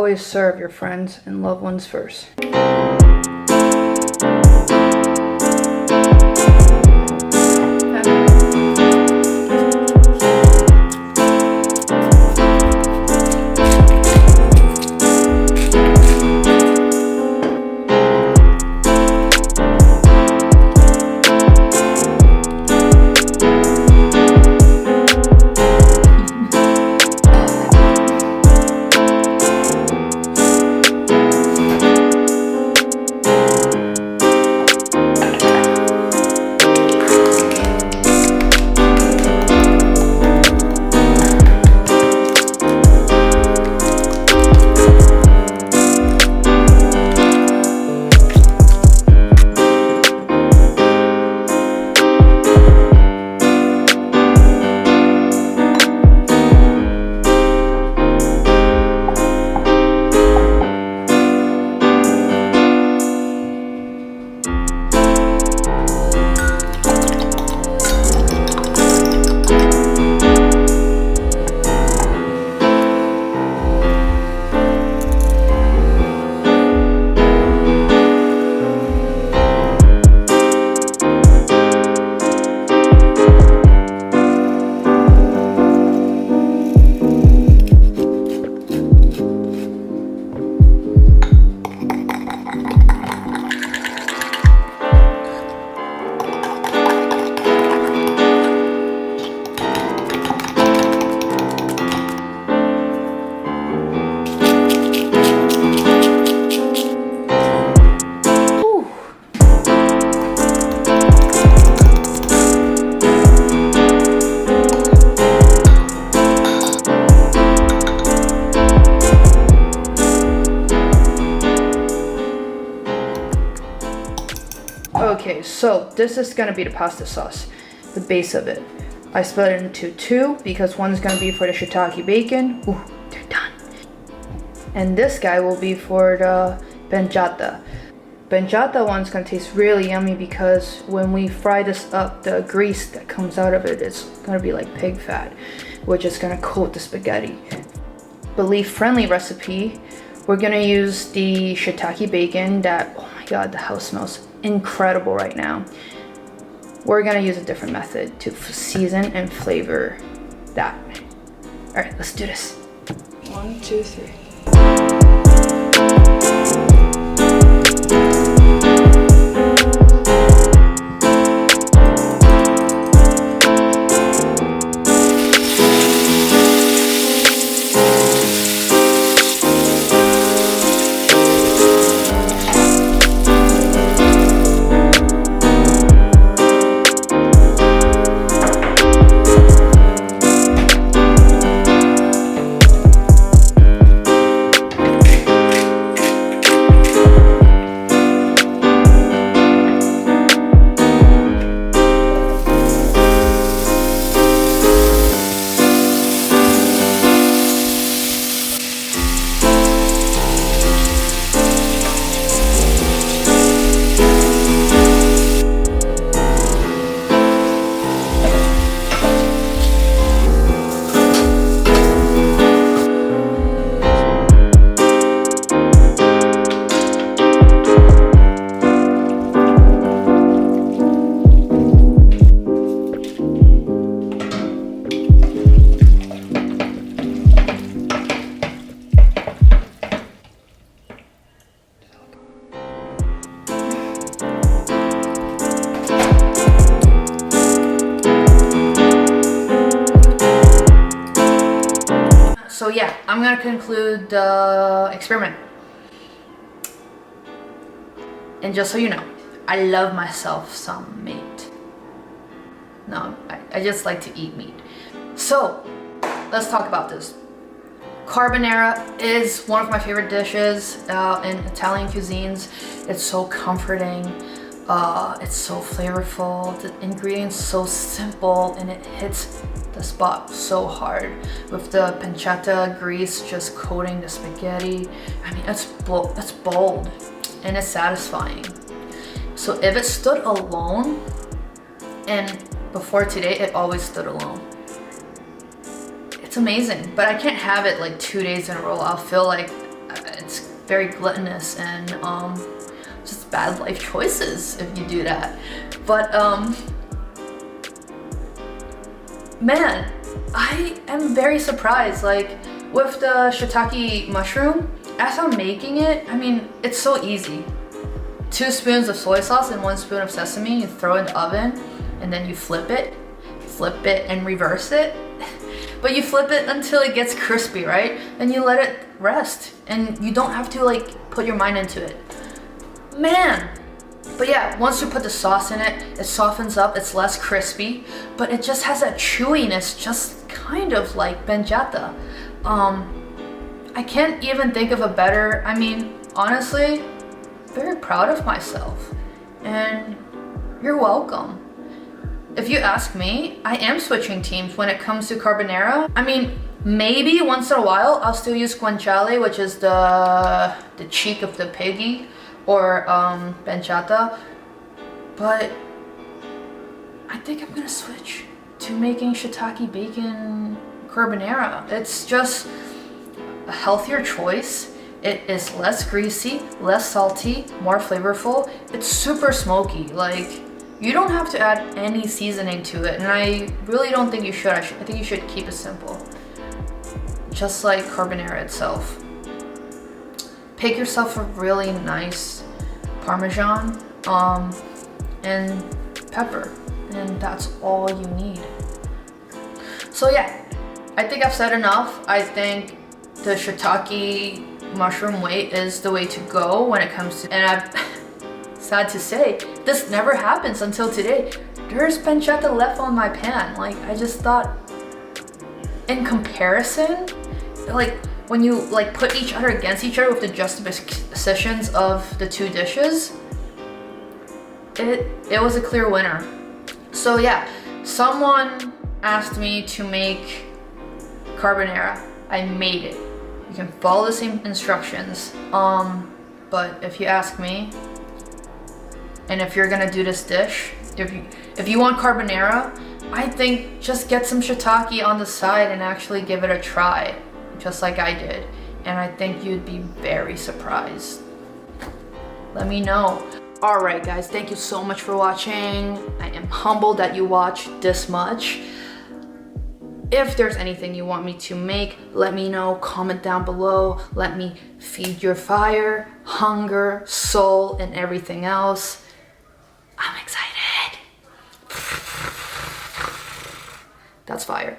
always serve your friends and loved ones first. Okay, so this is gonna be the pasta sauce, the base of it. I split it into two because one's gonna be for the shiitake bacon. Ooh, they're done. And this guy will be for the pancetta. Pancetta one's gonna taste really yummy because when we fry this up, the grease that comes out of it is gonna be like pig fat, which is gonna coat the spaghetti. Belief-friendly recipe, we're gonna use the shiitake bacon that, oh my god, the house smells incredible right now. We're gonna use a different method to season and flavor that. All right, let's do this. 1, 2, 3. So yeah, I'm gonna conclude the experiment. And just so you know, I love myself some meat. No, I just like to eat meat. So let's talk about this. Carbonara is one of my favorite dishes in Italian cuisines. It's so comforting. It's so flavorful. The ingredients so simple and it hits the spot so hard with the pancetta grease just coating the spaghetti. I mean, it's bold and it's satisfying. So if it stood alone, and before today it always stood alone, it's amazing. But I can't have it like 2 days in a row. I'll feel like very gluttonous and just bad life choices if you do that. But man, I am very surprised. Like with the shiitake mushroom, as I'm making it, I mean, it's so easy. 2 spoons of soy sauce and 1 spoon of sesame, you throw in the oven, and then you flip it and reverse it. But you flip it until it gets crispy, right? Then you let it rest, and you don't have to like put your mind into it. Man! But yeah, once you put the sauce in it, it softens up, it's less crispy, but it just has that chewiness, just kind of like pancetta. I can't even think of a better, I mean, honestly, very proud of myself. And you're welcome. If you ask me, I am switching teams when it comes to carbonara. I mean, maybe once in a while, I'll still use guanciale, which is the cheek of the piggy, or pancetta, but I think I'm gonna switch to making shiitake bacon carbonara. It's just a healthier choice. It is less greasy, less salty, more flavorful. It's super smoky. Like, you don't have to add any seasoning to it, and I really don't think you should. I think you should keep it simple, just like carbonara itself. Pick yourself a really nice Parmesan and pepper, and that's all you need. So yeah, I think I've said enough. I think the shiitake mushroom way is the way to go when it comes to, and I'm sad to say, this never happens until today. There's pancetta left on my pan. Like, I just thought, in comparison, like, when you like put each other against each other with the juxtapositions of the 2 dishes, it was a clear winner. So yeah, someone asked me to make carbonara. I made it. You can follow the same instructions. But if you ask me, and if you're gonna do this dish, if you want carbonara, I think just get some shiitake on the side and actually give it a try, just like I did, and I think you'd be very surprised. Let me know. Alright guys, thank you so much for watching. I am humbled that you watched this much. If there's anything you want me to make, let me know, comment down below. Let me feed your fire, hunger, soul, and everything else. I'm excited. That's fire.